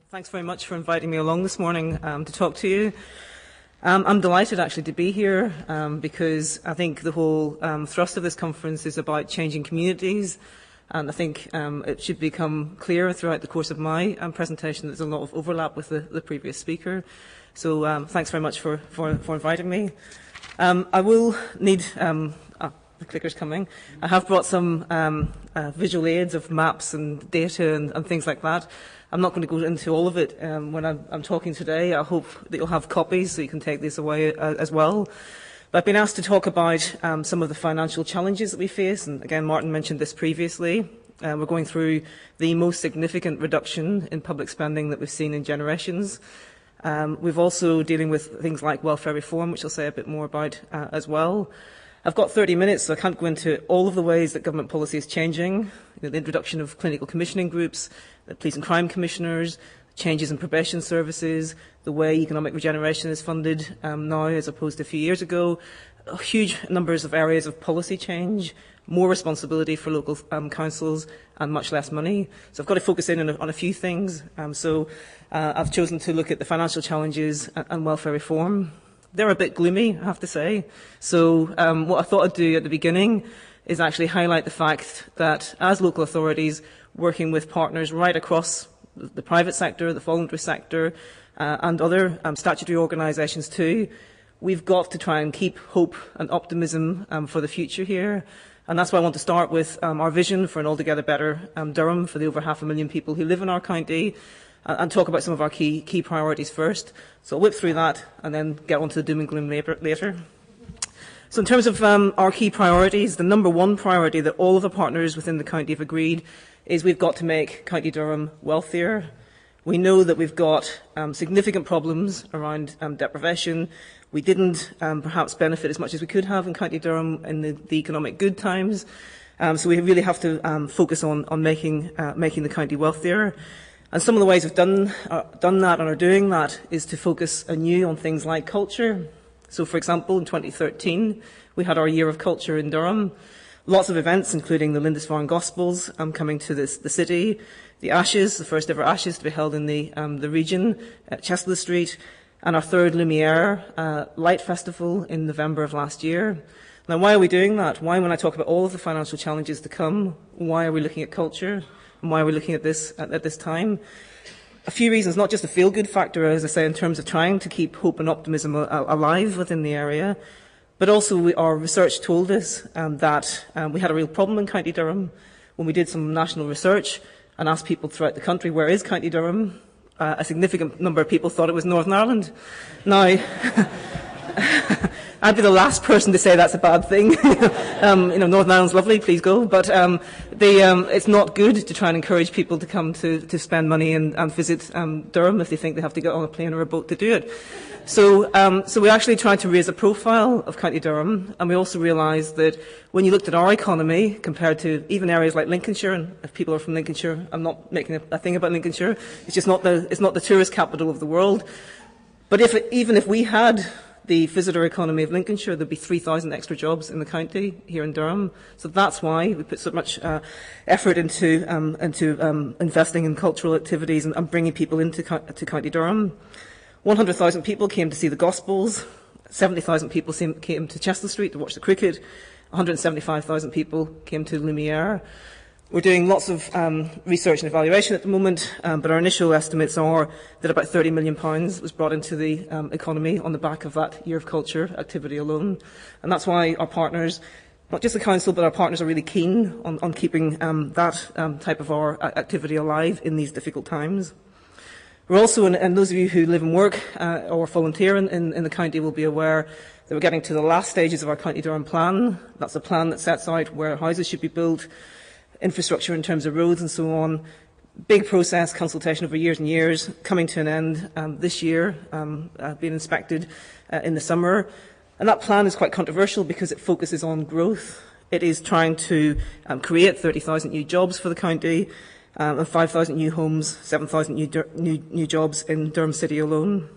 Thanks very much for inviting me along this morning to talk to you. I'm delighted actually to be here because I think the whole thrust of this conference is about changing communities, and I think it should become clear throughout the course of my presentation that there's a lot of overlap with the previous speaker. So thanks very much for inviting me. I will need the clicker's coming. I have brought some visual aids of maps and data and things like that. I'm not going to go into all of it when I'm talking today. I hope that you'll have copies so you can take these away as well. But I've been asked to talk about some of the financial challenges that we face, and again, Martin mentioned this previously. We're going through the most significant reduction in public spending that we've seen in generations. We've also dealing with things like welfare reform, which I'll say a bit more about as well. I've got 30 minutes, so I can't go into all of the ways that government policy is changing. The introduction of clinical commissioning groups, the police and crime commissioners, changes in probation services, the way economic regeneration is funded now as opposed to a few years ago, huge numbers of areas of policy change, more responsibility for local councils and much less money. So I've got to focus in on a few things. I've chosen to look at the financial challenges and welfare reform. They're a bit gloomy, I have to say. So what I thought I'd do at the beginning is actually highlight the fact that as local authorities working with partners right across the private sector, the voluntary sector and other statutory organisations too, we've got to try and keep hope and optimism for the future here. And that's why I want to start with our vision for an altogether better Durham for the over 500,000 people who live in our county, and talk about some of our key priorities first. So I'll whip through that and then get on to the doom and gloom later. So in terms of our key priorities, the number one priority that all of the partners within the county have agreed is we've got to make County Durham wealthier. We know that we've got significant problems around deprivation. We didn't perhaps benefit as much as we could have in County Durham in the economic good times. So we really have to focus on making the county wealthier. And some of the ways we've done that and are doing that is to focus anew on things like culture. So, for example, in 2013, we had our Year of Culture in Durham. Lots of events, including the Lindisfarne Gospels coming to the city, the Ashes, the first ever Ashes to be held in the region at Chester Street, and our third Lumiere Light Festival in November of last year. Now, why are we doing that? Why, when I talk about all of the financial challenges to come, why are we looking at culture? And why are we looking at this at this time? A few reasons, not just a feel-good factor, as I say, in terms of trying to keep hope and optimism alive within the area, but also our research told us that we had a real problem in County Durham. When we did some national research and asked people throughout the country, where is County Durham? A significant number of people thought it was Northern Ireland. Now, I'd be the last person to say that's a bad thing. Northern Ireland's lovely, please go. But it's not good to try and encourage people to come to spend money and visit Durham if they think they have to get on a plane or a boat to do it. So we actually tried to raise a profile of County Durham, and we also realised that when you looked at our economy compared to even areas like Lincolnshire, and if people are from Lincolnshire, I'm not making a thing about Lincolnshire. It's just not the tourist capital of the world. But even if we had the visitor economy of Lincolnshire, there'd be 3,000 extra jobs in the county here in Durham. So that's why we put so much effort into investing in cultural activities and bringing people into County Durham. 100,000 people came to see the Gospels. 70,000 people came to Chester Street to watch the cricket. 175,000 people came to Lumiere. We're doing lots of research and evaluation at the moment, but our initial estimates are that about £30 million was brought into the economy on the back of that Year of Culture activity alone. And that's why our partners, not just the council, but our partners are really keen on keeping that type of our activity alive in these difficult times. We're also, and those of you who live and work or volunteer in the county will be aware that we're getting to the last stages of our County Durham plan. That's a plan that sets out where houses should be built, infrastructure in terms of roads and so on. Big process, consultation over years and years, coming to an end this year, being inspected in the summer. And that plan is quite controversial because it focuses on growth. It is trying to create 30,000 new jobs for the county, and 5,000 new homes, 7,000 new jobs in Durham City alone.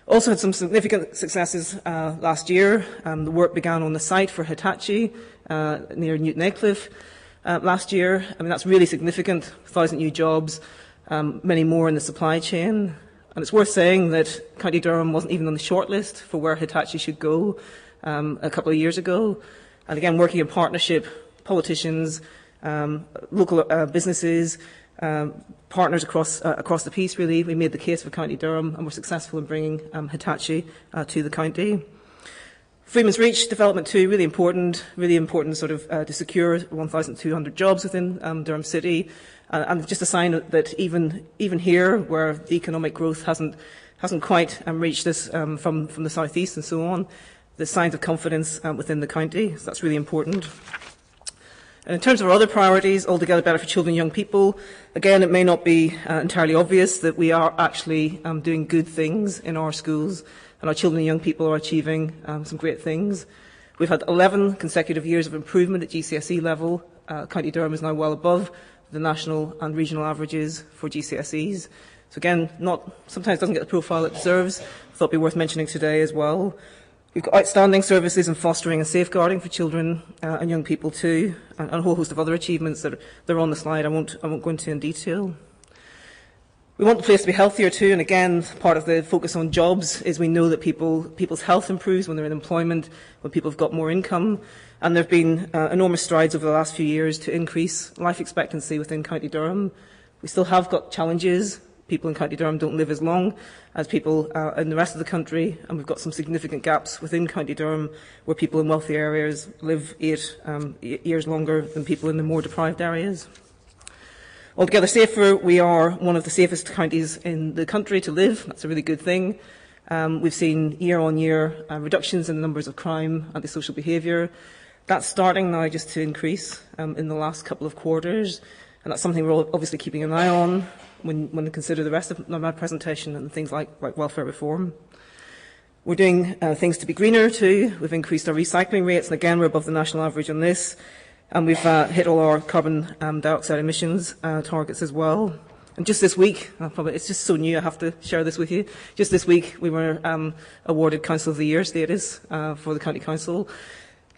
Also had some significant successes last year. The work began on the site for Hitachi near Newton Aycliffe. Last year. I mean, that's really significant, 1,000 new jobs, many more in the supply chain. And it's worth saying that County Durham wasn't even on the shortlist for where Hitachi should go a couple of years ago. And again, working in partnership, politicians, local businesses, partners across the piece, really, we made the case for County Durham and were successful in bringing Hitachi to the county. Freeman's Reach development too, really important sort of to secure 1,200 jobs within Durham City, and just a sign that even here, where the economic growth hasn't quite reached this from the southeast and so on, there's signs of confidence within the county, so that's really important. And in terms of our other priorities, Altogether Better for Children and Young People, again, it may not be entirely obvious that we are actually doing good things in our schools, and our children and young people are achieving some great things. We've had 11 consecutive years of improvement at GCSE level. County Durham is now well above the national and regional averages for GCSEs. So again, sometimes doesn't get the profile it deserves. I thought it would be worth mentioning today as well. We've got outstanding services in fostering and safeguarding for children and young people too, and a whole host of other achievements that are on the slide I won't go into in detail. We want the place to be healthier too, and again, part of the focus on jobs is we know that people's health improves when they're in employment, when people have got more income, and there have been enormous strides over the last few years to increase life expectancy within County Durham. We still have got challenges. People in County Durham don't live as long as people in the rest of the country, and we've got some significant gaps within County Durham where people in wealthy areas live 8 years longer than people in the more deprived areas. Altogether Safer, we are one of the safest counties in the country to live. That's a really good thing. We've seen year-on-year reductions in the numbers of crime, antisocial behaviour. That's starting now just to increase in the last couple of quarters, and that's something we're obviously keeping an eye on when we consider the rest of my presentation and things like welfare reform. We're doing things to be greener too. We've increased our recycling rates, and again, we're above the national average on this. And we've hit all our carbon dioxide emissions targets as well. And just this week, it's just so new, I have to share this with you. Just this week, we were awarded Council of the Year status for the County Council.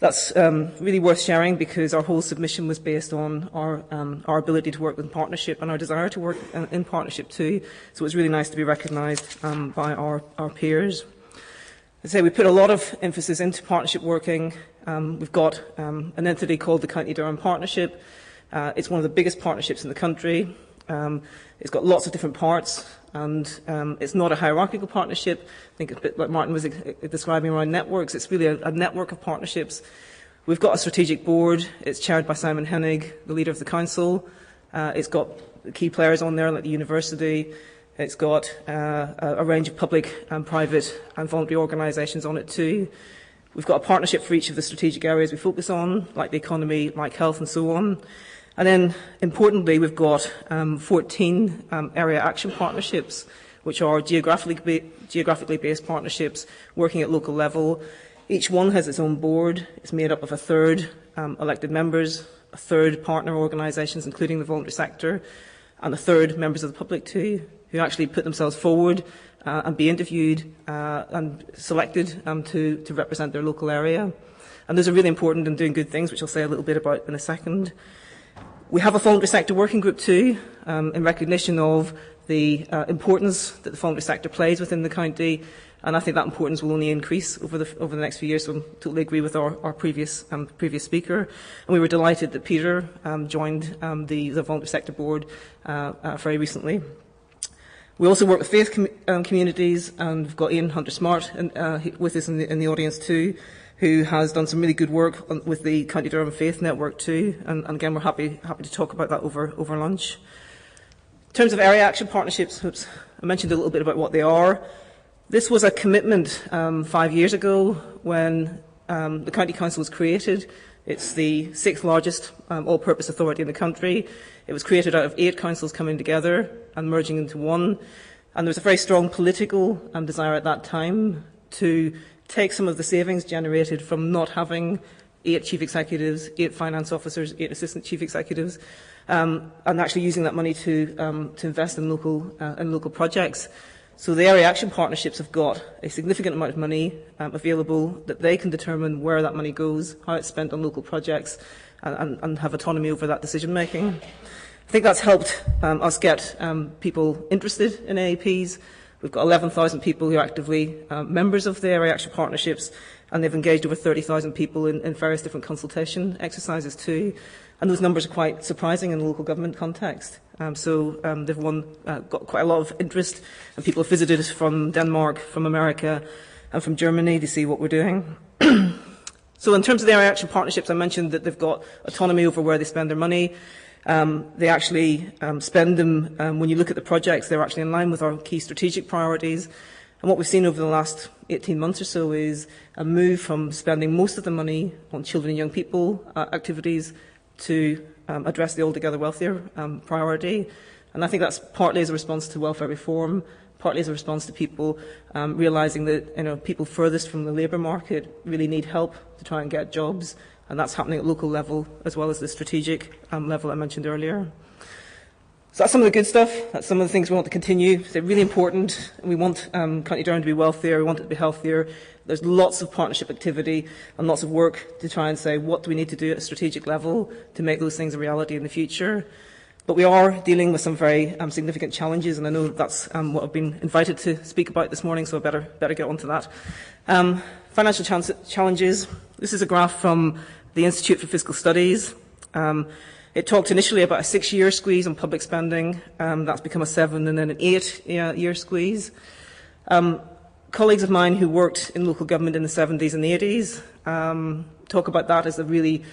That's really worth sharing because our whole submission was based on our ability to work in partnership and our desire to work in partnership too. So it was really nice to be recognised by our peers. As I say, we put a lot of emphasis into partnership working. We've got an entity called the County Durham Partnership. It's one of the biggest partnerships in the country. It's got lots of different parts, and it's not a hierarchical partnership. I think it's a bit like Martin was describing around networks. It's really a network of partnerships. We've got a strategic board. It's chaired by Simon Hennig, the leader of the council. It's got key players on there like the university. It's got a range of public and private and voluntary organisations on it too. We've got a partnership for each of the strategic areas we focus on, like the economy, like health and so on. And then, importantly, we've got 14 area action partnerships, which are geographically based partnerships working at local level. Each one has its own board. It's made up of a third elected members, a third partner organisations, including the voluntary sector, and a third members of the public too, who actually put themselves forward and be interviewed and selected to represent their local area. And those are really important in doing good things, which I'll say a little bit about in a second. We have a voluntary sector working group too, in recognition of the importance that the voluntary sector plays within the county, and I think that importance will only increase over the next few years, so I totally agree with our previous speaker. And we were delighted that Peter joined the voluntary sector board very recently. We also work with faith communities, and we've got Ian Hunter-Smart with us in the audience too, who has done some really good work with the County Durham Faith Network too, and again we're happy to talk about that over lunch. In terms of area action partnerships, I mentioned a little bit about what they are. This was a commitment 5 years ago when the County Council was created. It's the 6th largest all-purpose authority in the country. It was created out of 8 councils coming together and merging into one. And there was a very strong political desire at that time to take some of the savings generated from not having 8 chief executives, 8 finance officers, 8 assistant chief executives, and actually using that money to invest in local projects. So the area action partnerships have got a significant amount of money available that they can determine where that money goes, how it's spent on local projects, and have autonomy over that decision making. I think that's helped us get people interested in AAPs. We've got 11,000 people who are actively members of the Area Action Partnerships, and they've engaged over 30,000 people in various different consultation exercises too. And those numbers are quite surprising in the local government context. They've got quite a lot of interest, and people have visited from Denmark, from America, and from Germany to see what we're doing. So in terms of the Area Action Partnerships, I mentioned that they've got autonomy over where they spend their money. They actually spend them, when you look at the projects, they're actually in line with our key strategic priorities. And what we've seen over the last 18 months or so is a move from spending most of the money on children and young people activities to address the altogether wealthier priority. And I think that's partly as a response to welfare reform, partly as a response to people realising that people furthest from the labour market really need help to try and get jobs. And that's happening at local level as well as the strategic level I mentioned earlier. So that's some of the good stuff. That's some of the things we want to continue. They're really important. We want County Durham to be wealthier. We want it to be healthier. There's lots of partnership activity and lots of work to try and say what do we need to do at a strategic level to make those things a reality in the future. But we are dealing with some very significant challenges, and I know that's what I've been invited to speak about this morning, so I better get on to that. Financial challenges. This is a graph from the Institute for Fiscal Studies. It talked initially about a 6-year squeeze on public spending. That's become a 7 and then an 8-year squeeze. Colleagues of mine who worked in local government in the 70s and the 80s talk about that as a really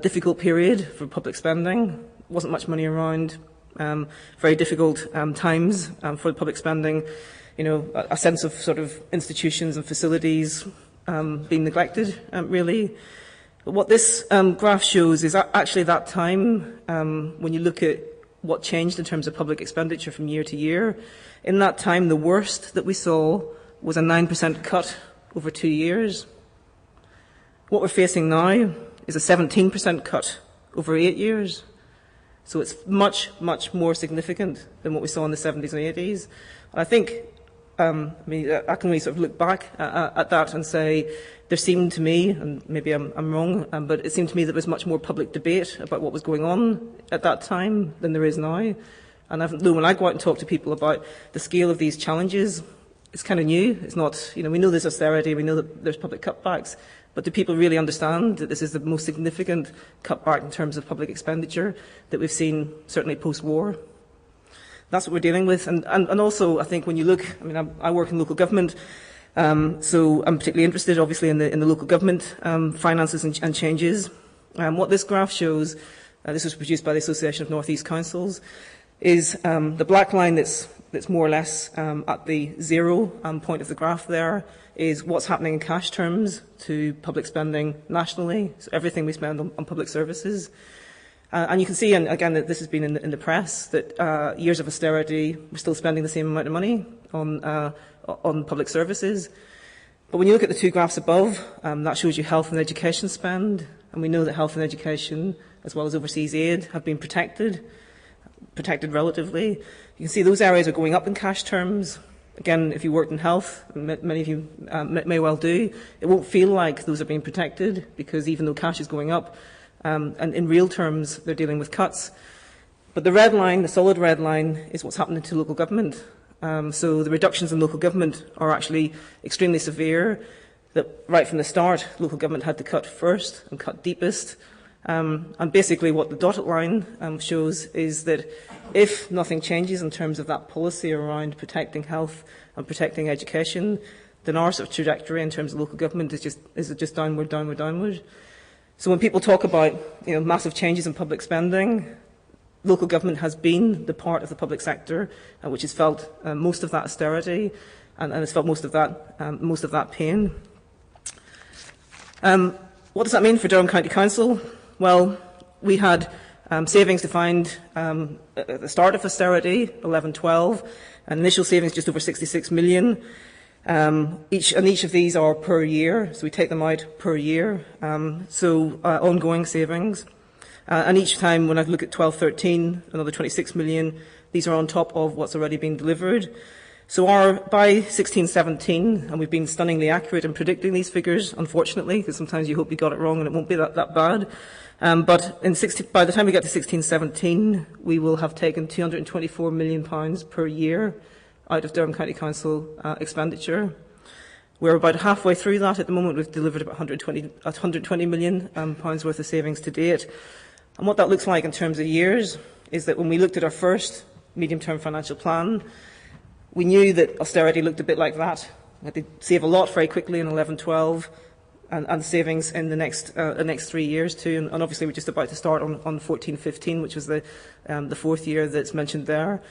difficult period for public spending. Wasn't much money around, very difficult times for public spending, a sense of sort of institutions and facilities being neglected, really. But what this graph shows is actually that time, when you look at what changed in terms of public expenditure from year to year, in that time the worst that we saw was a 9% cut over 2 years. What we're facing now is a 17% cut over 8 years. So it's much, much more significant than what we saw in the 70s and 80s. And I think, I can really sort of look back at that and say there seemed to me, and maybe I'm wrong, but it seemed to me that there was much more public debate about what was going on at that time than there is now. And when I go out and talk to people about the scale of these challenges, it's kind of new. It's not, we know there's austerity, we know that there's public cutbacks, but do people really understand that this is the most significant cutback in terms of public expenditure that we've seen, certainly post-war? That's what we're dealing with. And also, I think when you look, I work in local government, so I'm particularly interested, obviously, in the local government finances and changes. What this graph shows, this was produced by the Association of North East Councils, is the black line that's more or less at the 0 point of the graph there is what's happening in cash terms to public spending nationally, so everything we spend on public services. And you can see, and again, that this has been in the press, that years of austerity, we're still spending the same amount of money on public services. But when you look at the two graphs above, that shows you health and education spend, and we know that health and education, as well as overseas aid, have been protected relatively. You can see those areas are going up in cash terms. Again, if you worked in health, many of you may well do, it won't feel like those are being protected because even though cash is going up, and in real terms, they're dealing with cuts. But the red line, the solid red line, is what's happening to local government. So the reductions in local government are actually extremely severe. That right from the start, local government had to cut first and cut deepest. And basically what the dotted line shows is that if nothing changes in terms of that policy around protecting health and protecting education, then our sort of trajectory in terms of local government is just downward, downward, downward. So when people talk about massive changes in public spending, local government has been the part of the public sector which has felt most of that austerity and has felt most of that pain. What does that mean for Durham County Council? Well, we had savings defined at the start of austerity, 11-12, and initial savings just over 66 million. Each of these are per year, so we take them out per year, ongoing savings. And each time when I look at 12-13, another 26 million, these are on top of what's already been delivered. So by 1617, and we've been stunningly accurate in predicting these figures, unfortunately, because sometimes you hope you got it wrong and it won't be that bad. But by the time we get to 1617, we will have taken £224 million per year out of Durham County Council expenditure. We're about halfway through that at the moment. We've delivered about £120 million worth of savings to date. And what that looks like in terms of years is that when we looked at our first medium-term financial plan, we knew that austerity looked a bit like that. We had to save a lot very quickly in 11-12, and savings in the next 3 years too. And obviously we're just about to start on 14-15, which was the fourth year that's mentioned there.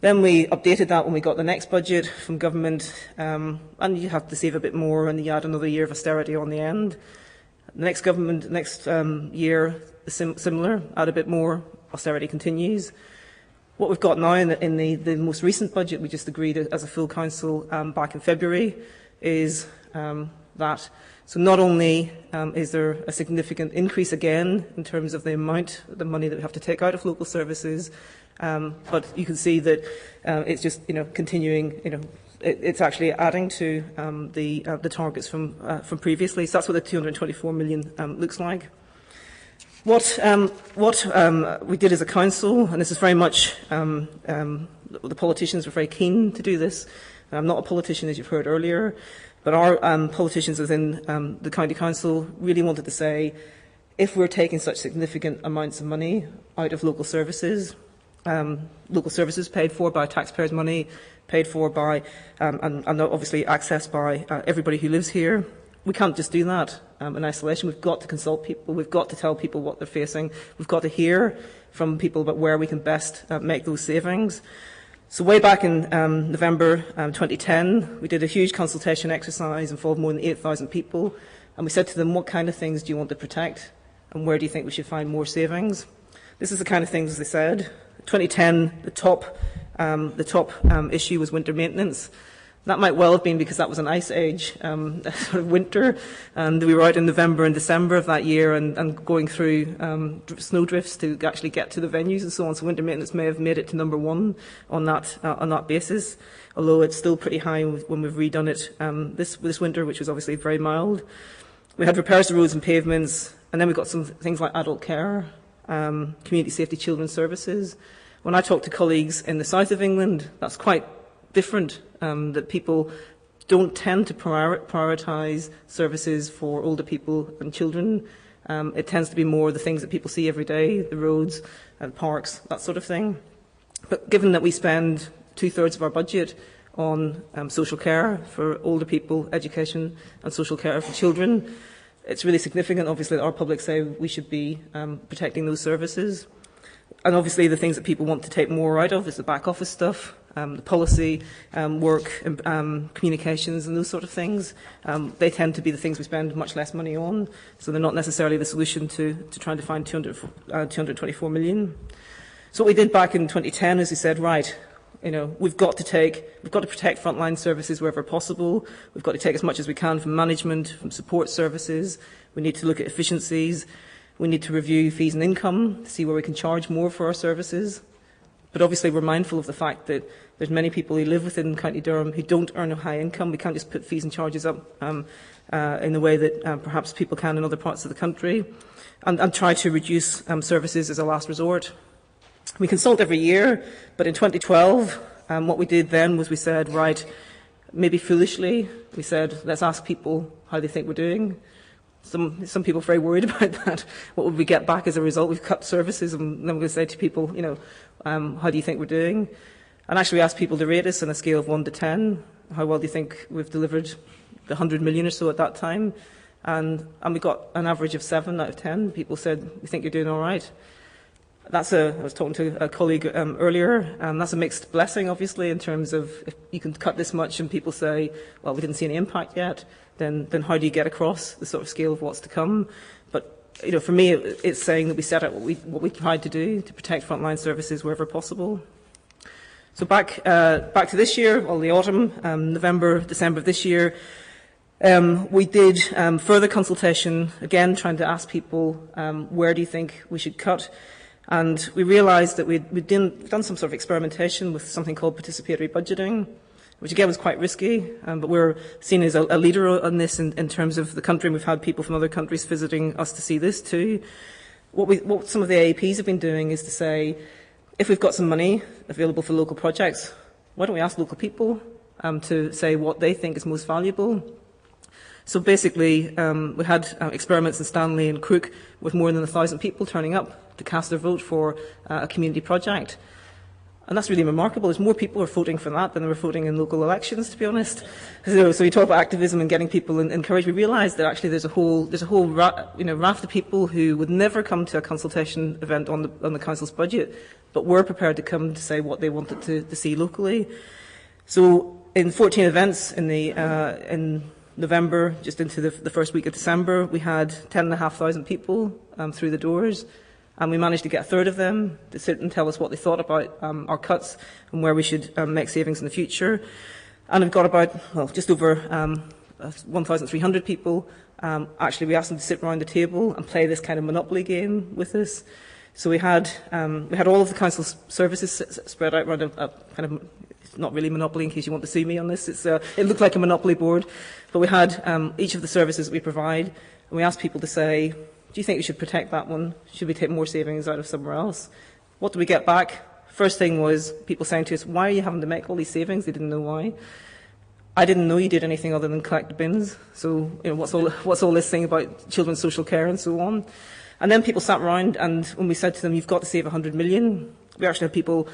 Then we updated that when we got the next budget from government, and you have to save a bit more, and you add another year of austerity on the end. The next year, similar, add a bit more, austerity continues. What we've got now in the most recent budget we just agreed as a full council back in February is that. So not only is there a significant increase again in terms of the amount, the money that we have to take out of local services, but you can see that it's just continuing. It's actually adding to the targets from previously. So that's what the 224 million looks like. What we did as a council, and this is very much the politicians were very keen to do this. I'm not a politician, as you've heard earlier, but our politicians within the county council really wanted to say, if we're taking such significant amounts of money out of local services paid for by taxpayers' money, paid for by and obviously accessed by everybody who lives here, we can't just do that in isolation. We've got to consult people. We've got to tell people what they're facing. We've got to hear from people about where we can best make those savings. So way back in November 2010, we did a huge consultation exercise, involved more than 8,000 people, and we said to them, what kind of things do you want to protect, and where do you think we should find more savings? This is the kind of things they said. 2010, the top issue was winter maintenance. That might well have been because that was an ice age sort of winter, and we were out in November and December of that year and going through snow drifts to actually get to the venues and so on. So winter maintenance may have made it to number one on that basis, although it's still pretty high when we've redone it this winter, which was obviously very mild. We had repairs to roads and pavements, and then we've got some things like adult care, community safety, children's services. When I talk to colleagues in the south of England, that's quite different. That people don't tend to prioritise services for older people and children. It tends to be more the things that people see every day, the roads, parks, that sort of thing. But given that we spend 2/3 of our budget on social care for older people, education and social care for children, it's really significant, obviously, that our public say we should be protecting those services. And obviously the things that people want to take more out of is the back office stuff, the policy work, communications and those sort of things. They tend to be the things we spend much less money on, so they're not necessarily the solution to trying to find 224 million. So what we did back in 2010 is we said, right, we've got to protect frontline services wherever possible. We've got to take as much as we can from management, from support services. We need to look at efficiencies. We need to review fees and income to see where we can charge more for our services. But obviously we're mindful of the fact that there's many people who live within County Durham who don't earn a high income. We can't just put fees and charges up in the way that perhaps people can in other parts of the country, and try to reduce services as a last resort. We consult every year, but in 2012, what we did then was we said, right, maybe foolishly, we said, let's ask people how they think we're doing. Some people are very worried about that. What would we get back as a result? We've cut services, and then we're going to say to people, how do you think we're doing? And actually we asked people to rate us on a scale of 1 to 10. How well do you think we've delivered the 100 million or so at that time? And we got an average of 7 out of 10. People said, we think you're doing all right. I was talking to a colleague earlier, that's a mixed blessing, obviously, in terms of if you can cut this much and people say, well, we didn't see any impact yet, then how do you get across the sort of scale of what's to come? But for me, it's saying that we set out what we tried to do to protect frontline services wherever possible. So back to this year, the autumn, November, December of this year, we did further consultation, again trying to ask people where do you think we should cut. And we realised that we'd done some sort of experimentation with something called participatory budgeting. which again was quite risky, but we're seen as a leader on this in terms of the country, and we've had people from other countries visiting us to see this too. What some of the AAPs have been doing is to say, if we've got some money available for local projects, why don't we ask local people to say what they think is most valuable? So basically, we had experiments in Stanley and Crook with more than 1,000 people turning up to cast their vote for a community project. And that's really remarkable. There's more people are voting for that than they were voting in local elections, to be honest. So we talk about activism and getting people encouraged. We realise that actually there's a whole raft of people who would never come to a consultation event on the council's budget, but were prepared to come to say what they wanted to see locally. So in 14 events in November, just into the first week of December, we had 10,500 people through the doors. And we managed to get a third of them to sit and tell us what they thought about our cuts and where we should make savings in the future. And we've got about, just over 1,300 people. Actually, we asked them to sit around the table and play this kind of Monopoly game with us. So we had all of the council's services spread out around a kind of, it's not really Monopoly in case you want to sue me on this. It looked like a Monopoly board. But we had each of the services that we provide, and we asked people to say, do you think we should protect that one? Should we take more savings out of somewhere else? What do we get back? First thing was people saying to us, why are you having to make all these savings? They didn't know why. I didn't know you did anything other than collect the bins. So, what's all this thing about children's social care and so on? And then people sat around, and when we said to them, you've got to save 100 million, we actually had people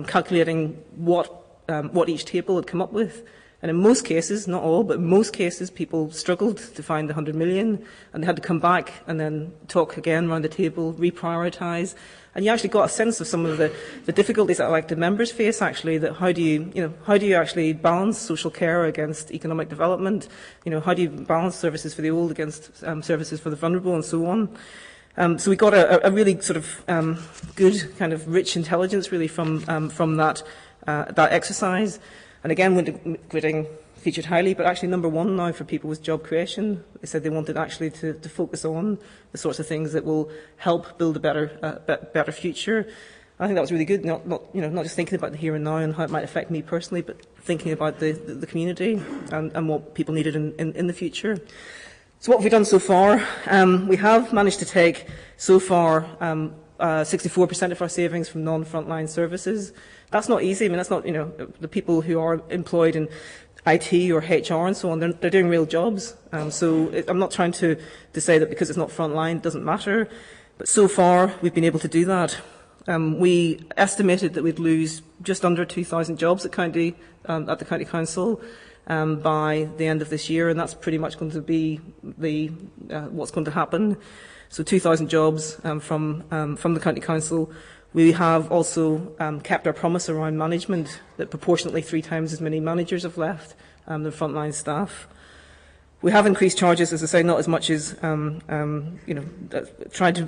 calculating what each table had come up with. And in most cases, not all, but in most cases, people struggled to find the 100 million, and they had to come back and then talk again around the table, reprioritise. And you actually got a sense of some of the difficulties that elected members face, actually, that how do you actually balance social care against economic development? How do you balance services for the old against services for the vulnerable and so on? So we got a really sort of good kind of rich intelligence really from that exercise. And again, Whitting featured highly, but actually number one now for people was job creation. They said they wanted actually to focus on the sorts of things that will help build a better future. I think that was really good, not just thinking about the here and now and how it might affect me personally, but thinking about the community and what people needed in the future. So what have we done so far? We have managed to take so far 64% of our savings from non-frontline services. That's not easy. I mean, that's not, the people who are employed in IT or HR and so on, they're doing real jobs. I'm not trying to say that because it's not frontline, it doesn't matter. But so far, we've been able to do that. We estimated that we'd lose just under 2,000 jobs at the County Council by the end of this year, and that's pretty much going to be what's going to happen. So 2,000 jobs from the County Council. We have also kept our promise around management, that proportionately 3 times as many managers have left than frontline staff. We have increased charges, as I say, not as much as trying to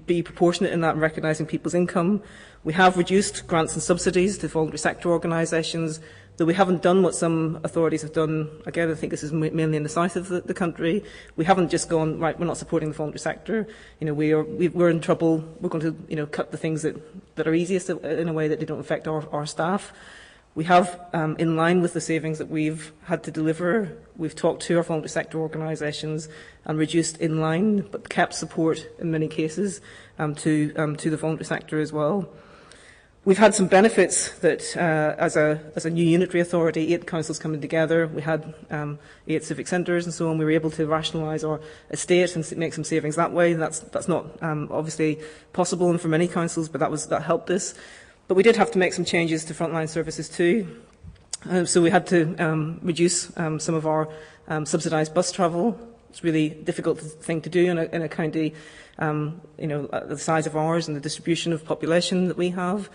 be proportionate in that and recognising people's income. We have reduced grants and subsidies to voluntary sector organisations, though we haven't done what some authorities have done. Again, I think this is mainly in the south of the country. We haven't just gone, right, we're not supporting the voluntary sector. We're in trouble. We're going to cut the things that are easiest in a way that they don't affect our staff. We have, in line with the savings that we've had to deliver, we've talked to our voluntary sector organisations and reduced in line, but kept support in many cases to the voluntary sector as well. We've had some benefits that, as a new unitary authority, 8 councils coming together. We had 8 civic centres and so on. We were able to rationalise our estate and make some savings that way. That's not obviously possible and for many councils, but that helped us. But we did have to make some changes to frontline services too. So we had to reduce some of our subsidised bus travel. It's a really difficult thing to do in a county, the size of ours and the distribution of population that we have.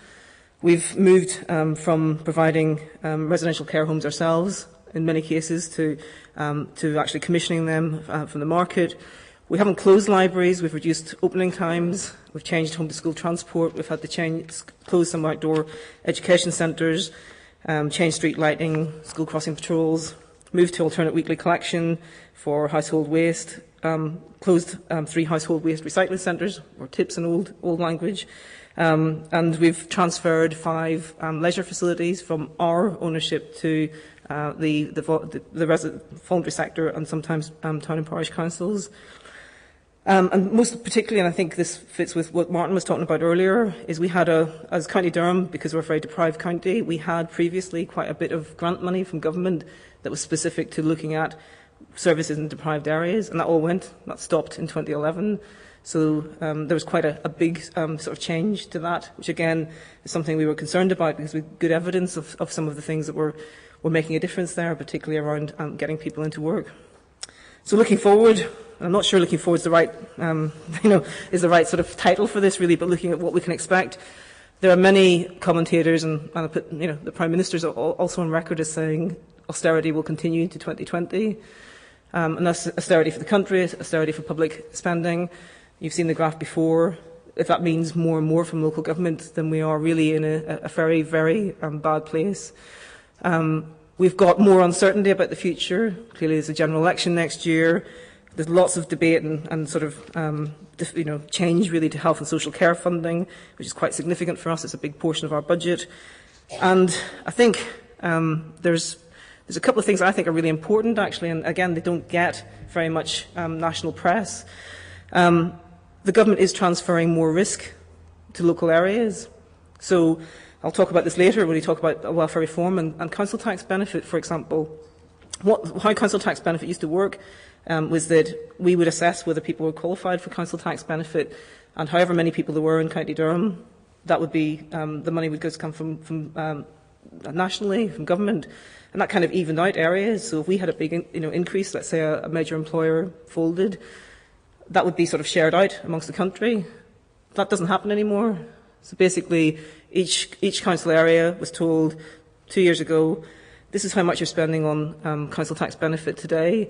We've moved from providing residential care homes ourselves, in many cases, to actually commissioning them from the market. We haven't closed libraries. We've reduced opening times. We've changed home-to-school transport. We've had to close some outdoor education centres, change street lighting, school crossing patrols, moved to alternate weekly collection for household waste, closed 3 household waste recycling centres, or TIPs in old language, and we've transferred 5 leisure facilities from our ownership to the voluntary sector, and sometimes town and parish councils. And most particularly, and I think this fits with what Martin was talking about earlier, is we had as County Durham, because we're a very deprived county, we had previously quite a bit of grant money from government that was specific to looking at services in deprived areas, and that stopped in 2011. So there was quite a big sort of change to that, which again is something we were concerned about, because we had good evidence of some of the things that were making a difference there, particularly around getting people into work. So looking forward, I'm not sure looking forward is the right, is the right sort of title for this really, but looking at what we can expect. There are many commentators, and I put, the Prime Minister's also on record as saying austerity will continue into 2020. And that's austerity for the country, austerity for public spending. You've seen the graph before. If that means more and more from local government, then we are really in a very, very bad place. We've got more uncertainty about the future. Clearly, there's a general election next year. There's lots of debate and sort of change really to health and social care funding, which is quite significant for us. It's a big portion of our budget. And I think there's a couple of things I think are really important, actually, and again, they don't get very much national press. The government is transferring more risk to local areas. So I'll talk about this later when we talk about welfare reform and council tax benefit, for example. How council tax benefit used to work was that we would assess whether people were qualified for council tax benefit, and however many people there were in County Durham, that would be the money would come from nationally, from government, and that kind of evened out areas. So if we had a big increase, let's say a major employer folded, that would be sort of shared out amongst the country. That doesn't happen anymore. So basically, each council area was told 2 years ago, this is how much you're spending on council tax benefit today.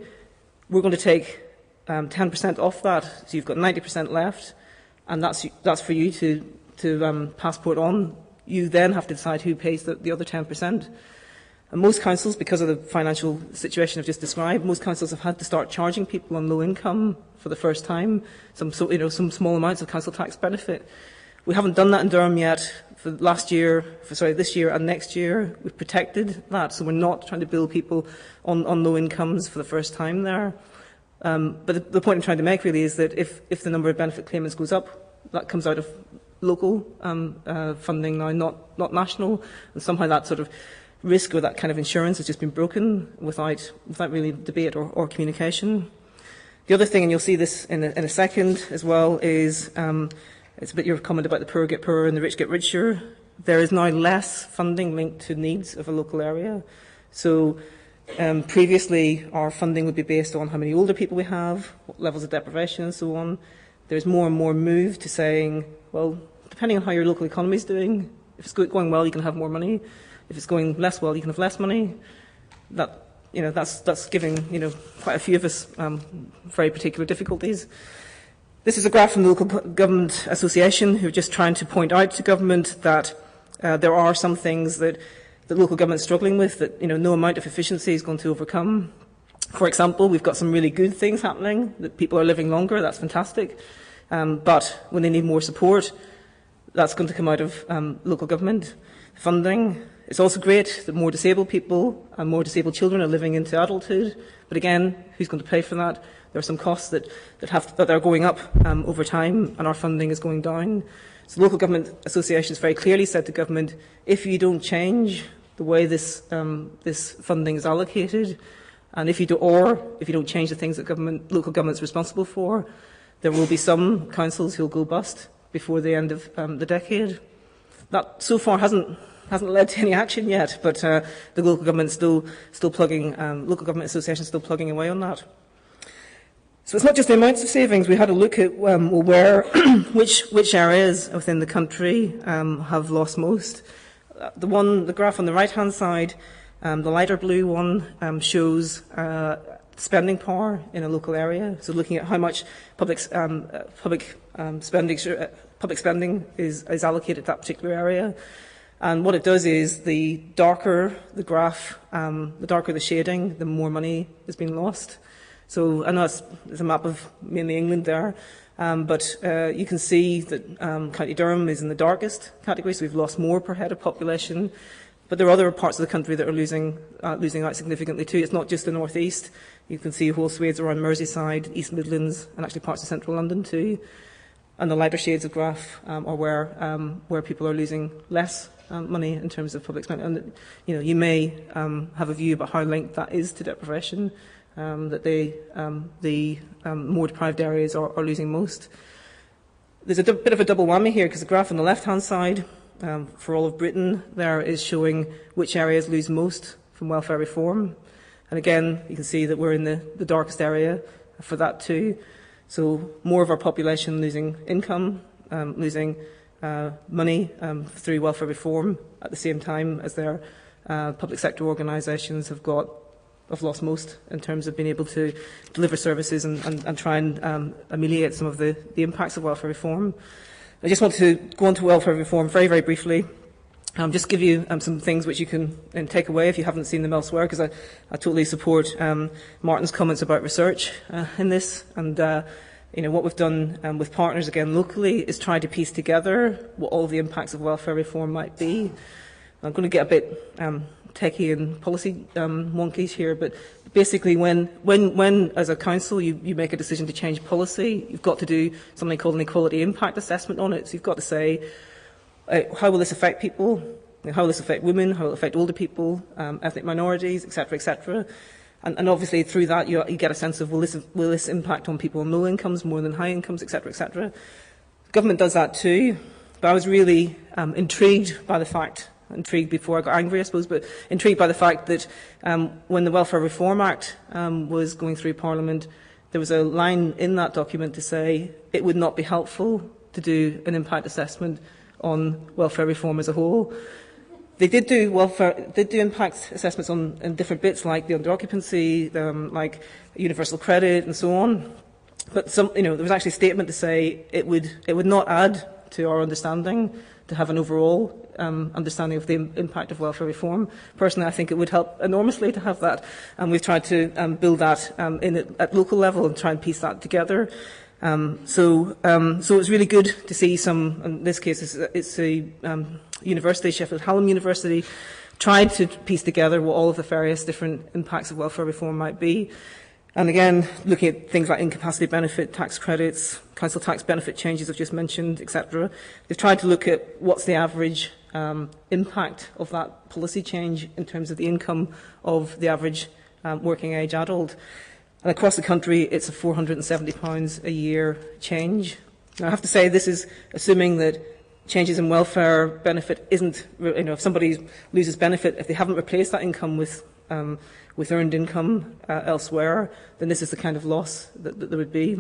We're going to take 10% off that, so you've got 90% left, and that's for you to passport on. You then have to decide who pays the other 10%. And most councils, because of the financial situation I've just described, most councils have had to start charging people on low income for the first time some small amounts of council tax benefit. We haven't done that in Durham yet. For this year and next year, we've protected that, so we're not trying to bill people on low incomes for the first time there. But the point I'm trying to make really is that if the number of benefit claimants goes up, that comes out of local funding now, not national, and somehow that sort of risk or that kind of insurance has just been broken without really debate or communication. The other thing, and you'll see this in a second as well, is it's a bit your comment about the poor get poorer and the rich get richer. There is now less funding linked to needs of a local area. So previously our funding would be based on how many older people we have, what levels of deprivation and so on. There's more and more move to saying, well, depending on how your local economy is doing, if it's going well, you can have more money. If it's going less well, you can have less money. That's giving quite a few of us very particular difficulties. This is a graph from the Local Government Association, who are just trying to point out to government that there are some things that the local government is struggling with that no amount of efficiency is going to overcome. For example, we've got some really good things happening, that people are living longer, that's fantastic. But when they need more support, that's going to come out of local government funding. It's also great that more disabled people and more disabled children are living into adulthood. But again, who's going to pay for that? There are some costs that are going up over time, and our funding is going down. So local government associations very clearly said to government, if you don't change the way this funding is allocated, and if you don't change the things that local government is responsible for, there will be some councils who will go bust before the end of the decade. That so far hasn't led to any action yet, but the local government still plugging, local government associations still plugging away on that. So it's not just the amounts of savings. We had a look at where, which areas within the country have lost most. The graph on the right-hand side, the lighter blue one, shows spending power in a local area. So looking at how much public spending is allocated to that particular area. And what it does is the darker the graph, the darker the shading, the more money is being lost. So I know there's a map of mainly England there, but you can see that County Durham is in the darkest category, so we've lost more per head of population. But there are other parts of the country that are losing out significantly too. It's not just the North East. You can see whole swathes around Merseyside, East Midlands, and actually parts of central London too. And the lighter shades of graph are where people are losing less money in terms of public spending. And you may have a view about how linked that is to deprivation. That the more deprived areas are losing most. There's a bit of a double whammy here, because the graph on the left-hand side for all of Britain there is showing which areas lose most from welfare reform. And again, you can see that we're in the darkest area for that too. So more of our population losing income, losing money through welfare reform at the same time as their public sector organisations have lost most in terms of being able to deliver services and try and ameliorate some of the impacts of welfare reform. I just want to go on to welfare reform very, very briefly. Just give you some things which you can take away if you haven't seen them elsewhere, because I totally support Martin's comments about research in this. And what we've done with partners, again, locally, is try to piece together what all the impacts of welfare reform might be. I'm going to get a bit techie and policy wonkies here, but basically when as a council you make a decision to change policy, you've got to do something called an equality impact assessment on it. So you've got to say, how will this affect people? How will this affect women? How will it affect older people, ethnic minorities, etc., etc.? And obviously through that you get a sense of will this impact on people on low incomes more than high incomes, etc., etc. The government does that too, but I was really intrigued before I got angry, I suppose, but intrigued by the fact that when the Welfare Reform Act was going through Parliament, there was a line in that document to say it would not be helpful to do an impact assessment on welfare reform as a whole. They did do impact assessments on different bits, like the under-occupancy, like universal credit and so on. But there was actually a statement to say it would not add to our understanding to have an overall understanding of the impact of welfare reform. Personally, I think it would help enormously to have that, and we've tried to build that at local level and try and piece that together. So it's really good to see some. In this case, it's a university, Sheffield Hallam University, tried to piece together what all of the various different impacts of welfare reform might be. And again, looking at things like incapacity benefit, tax credits, council tax benefit changes I've just mentioned, etc. They've tried to look at what's the average impact of that policy change in terms of the income of the average working age adult. And across the country, it's a £470 a year change. Now, I have to say this is assuming that changes in welfare benefit isn't, if somebody loses benefit, if they haven't replaced that income with earned income elsewhere, then this is the kind of loss that there would be.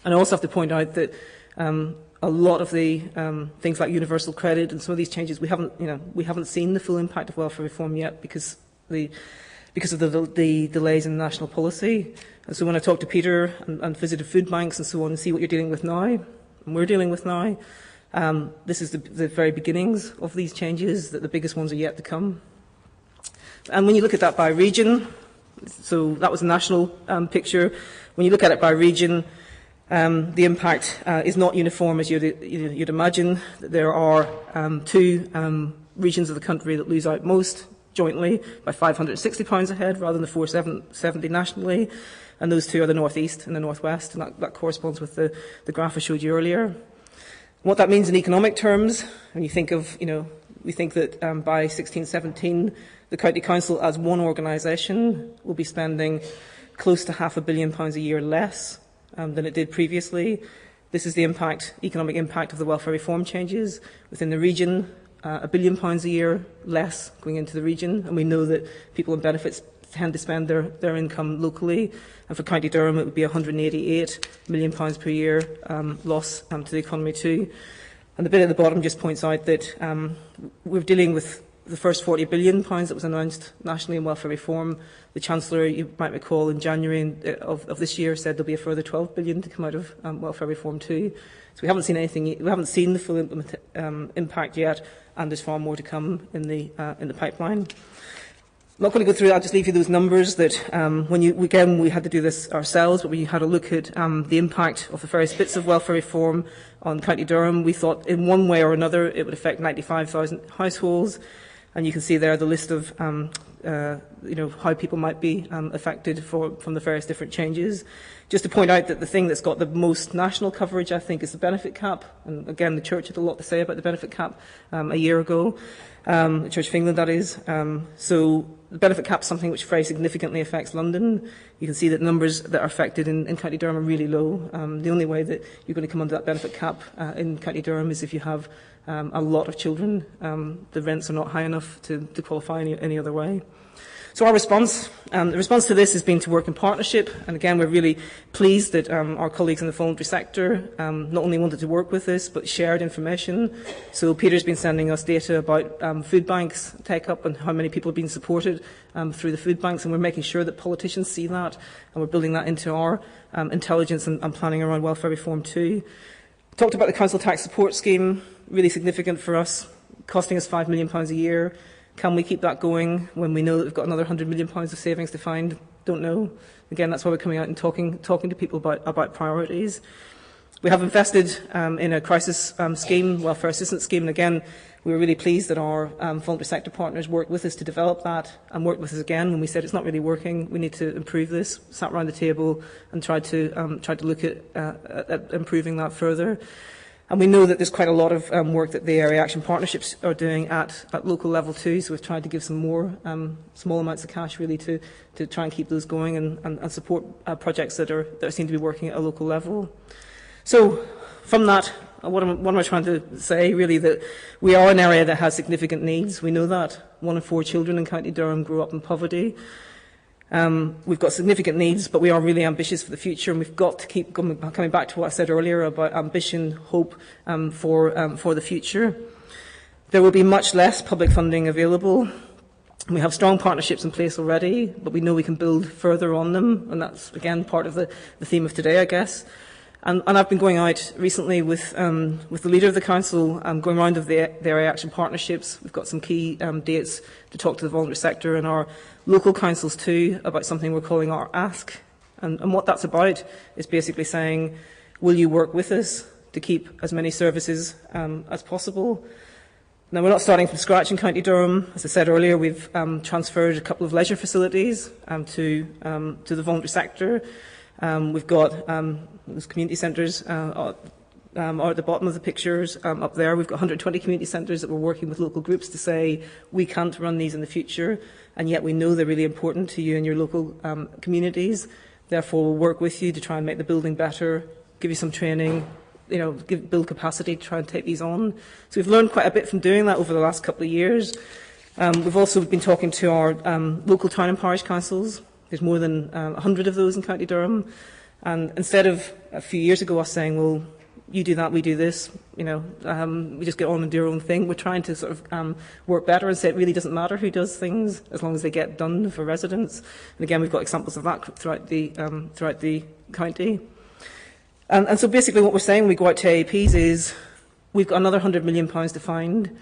And I also have to point out that a lot of the things like universal credit and some of these changes, we haven't seen the full impact of welfare reform yet because of the delays in national policy. And so when I talk to Peter and visited food banks and so on and see what you're dealing with now, and we're dealing with now, this is the very beginnings of these changes, that the biggest ones are yet to come. And when you look at that by region, so that was a national picture. When you look at it by region, the impact is not uniform, as you'd imagine. There are two regions of the country that lose out most jointly by £560 a head rather than the £470 nationally, and those two are the North East and the North West, and that corresponds with the graph I showed you earlier. What that means in economic terms, when you think of, we think that by 16-17, the County Council as one organisation will be spending close to £500 million a year less than it did previously. This is the economic impact of the welfare reform changes within the region. £1 billion a year less going into the region, and we know that people on benefits tend to spend their income locally. And for County Durham, it would be £188 million per year loss to the economy too. And the bit at the bottom just points out that we're dealing with the first £40 billion that was announced nationally in welfare reform. The Chancellor, you might recall, in January of this year said there'll be a further £12 billion to come out of welfare reform too. So we haven't seen anything. We haven't seen the full impact yet, and there's far more to come in the pipeline. I'm not going to go through that. I'll just leave you those numbers that we had to do this ourselves, but we had a look at the impact of the various bits of welfare reform on County Durham. We thought in one way or another it would affect 95,000 households. And you can see there the list of how people might be affected from the various different changes. Just to point out that the thing that's got the most national coverage, I think, is the benefit cap. And again, the Church had a lot to say about the benefit cap a year ago, the Church of England, that is. So the benefit cap is something which very significantly affects London. You can see that numbers that are affected in County Durham are really low. The only way that you're going to come under that benefit cap in County Durham is if you have a lot of children. The rents are not high enough to qualify any other way. So our response, the response to this has been to work in partnership, and again we're really pleased that our colleagues in the voluntary sector not only wanted to work with us but shared information. So Peter's been sending us data about food banks take-up and how many people have been supported through the food banks, and we're making sure that politicians see that, and we're building that into our intelligence and planning around welfare reform too. Talked about the council tax support scheme, really significant for us, costing us £5 million a year. Can we keep that going when we know that we've got another £100 million of savings to find? Don't know. Again, that's why we're coming out and talking to people about priorities. We have invested in a crisis scheme, welfare assistance scheme, and again, we were really pleased that our voluntary sector partners worked with us to develop that and worked with us again when we said it's not really working, we need to improve this, sat around the table and tried to look at improving that further. And we know that there's quite a lot of work that the area action partnerships are doing at local level too, so we've tried to give some more small amounts of cash really to try and keep those going and support projects that seem to be working at a local level. So from that, what am I trying to say really? That we are an area that has significant needs. We know that 1 in 4 children in County Durham grow up in poverty. We've got significant needs, but we are really ambitious for the future, and we've got to keep coming back to what I said earlier about ambition, hope for the future. There will be much less public funding available. We have strong partnerships in place already, but we know we can build further on them, and that's, again, part of the theme of today, I guess. And I've been going out recently with the leader of the council, going around of the area action partnerships. We've got some key dates to talk to the voluntary sector and our local councils too about something we're calling our ask. And what that's about is basically saying, will you work with us to keep as many services as possible? Now, we're not starting from scratch in County Durham. As I said earlier, we've transferred a couple of leisure facilities to the voluntary sector. We've got those community centres are at the bottom of the pictures up there. We've got 120 community centres that we're working with local groups to say we can't run these in the future, and yet we know they're really important to you and your local communities. Therefore, we'll work with you to try and make the building better, give you some training, build capacity to try and take these on. So we've learned quite a bit from doing that over the last couple of years. We've also been talking to our local town and parish councils. There's more than 100 of those in County Durham. And instead of a few years ago us saying, well, you do that, we do this, we just get on and do our own thing, we're trying to sort of work better and say it really doesn't matter who does things as long as they get done for residents. And again, we've got examples of that throughout the county. And so basically what we're saying when we go out to AAPs is we've got another £100 million to find.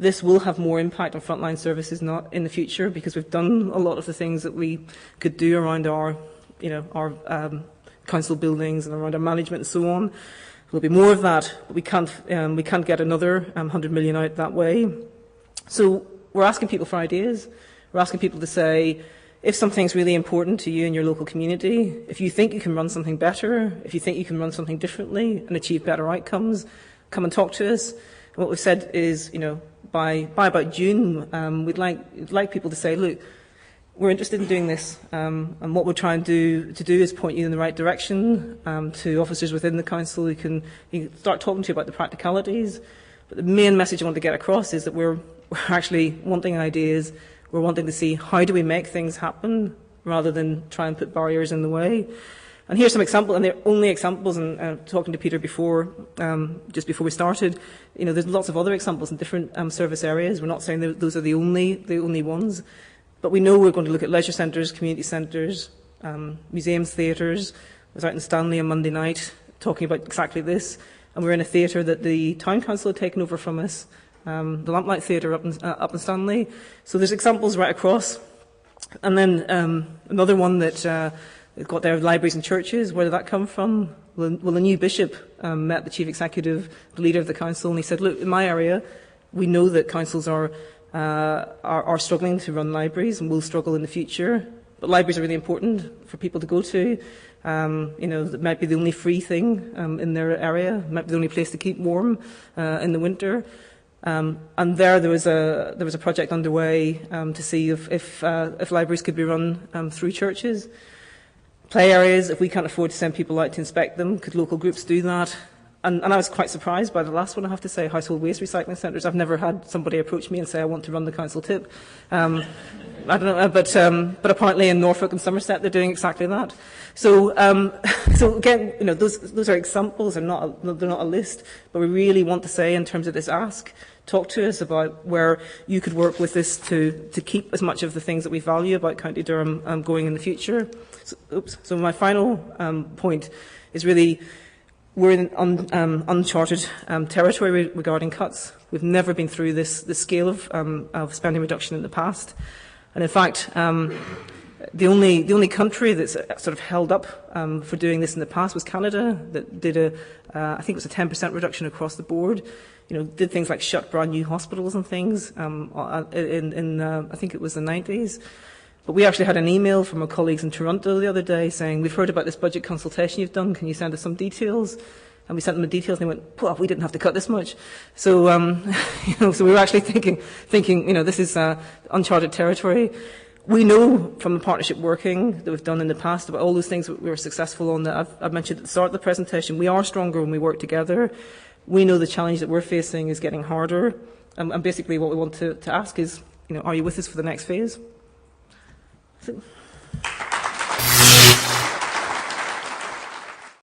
This will have more impact on frontline services not in the future because we've done a lot of the things that we could do around our council buildings and around our management and so on. There'll be more of that, but we can't get another 100 million out that way. So we're asking people for ideas. We're asking people to say, if something's really important to you and your local community, if you think you can run something better, if you think you can run something differently and achieve better outcomes, come and talk to us. And what we've said is, by about June, we'd like people to say, look, we're interested in doing this, and what we're trying to do is point you in the right direction to officers within the council who can start talking to you about the practicalities. But the main message I want to get across is that we're actually wanting ideas. We're wanting to see how do we make things happen rather than try and put barriers in the way. And here's some examples, and they're only examples, and talking to Peter before, just before we started, there's lots of other examples in different service areas. We're not saying that those are the only ones. But we know we're going to look at leisure centres, community centres, museums, theatres. I was out in Stanley on Monday night talking about exactly this, and we're in a theatre that the town council had taken over from us, the Lamplight Theatre up in Stanley. So there's examples right across. And then another one that got their libraries and churches. Where did that come from? Well, the new bishop met the chief executive, the leader of the council, and he said, look, in my area, we know that councils are are struggling to run libraries and will struggle in the future. But libraries are really important for people to go to. It might be the only free thing in their area. It might be the only place to keep warm in the winter. And there was a project underway to see if libraries could be run through churches. Play areas, if we can't afford to send people out to inspect them, could local groups do that? And I was quite surprised by the last one, I have to say, household waste recycling centres. I've never had somebody approach me and say, I want to run the council tip. I don't know, but apparently in Norfolk and Somerset they're doing exactly that. So again, those are examples, they're not a list, but we really want to say in terms of this ask, talk to us about where you could work with this to keep as much of the things that we value about County Durham going in the future. So my final point is really, we're in uncharted territory regarding cuts. We've never been through this scale of spending reduction in the past. And in fact, the only country that's sort of held up for doing this in the past was Canada, that did I think it was a 10% reduction across the board. Did things like shut brand new hospitals and things in I think it was the 90s. But we actually had an email from our colleagues in Toronto the other day saying, we've heard about this budget consultation you've done, can you send us some details? And we sent them the details and they went, well, we didn't have to cut this much. So, so we were actually thinking, this is uncharted territory. We know from the partnership working that we've done in the past about all those things that we were successful on that I've mentioned at the start of the presentation. We are stronger when we work together. We know the challenge that we're facing is getting harder. And basically what we want to ask is, are you with us for the next phase? So.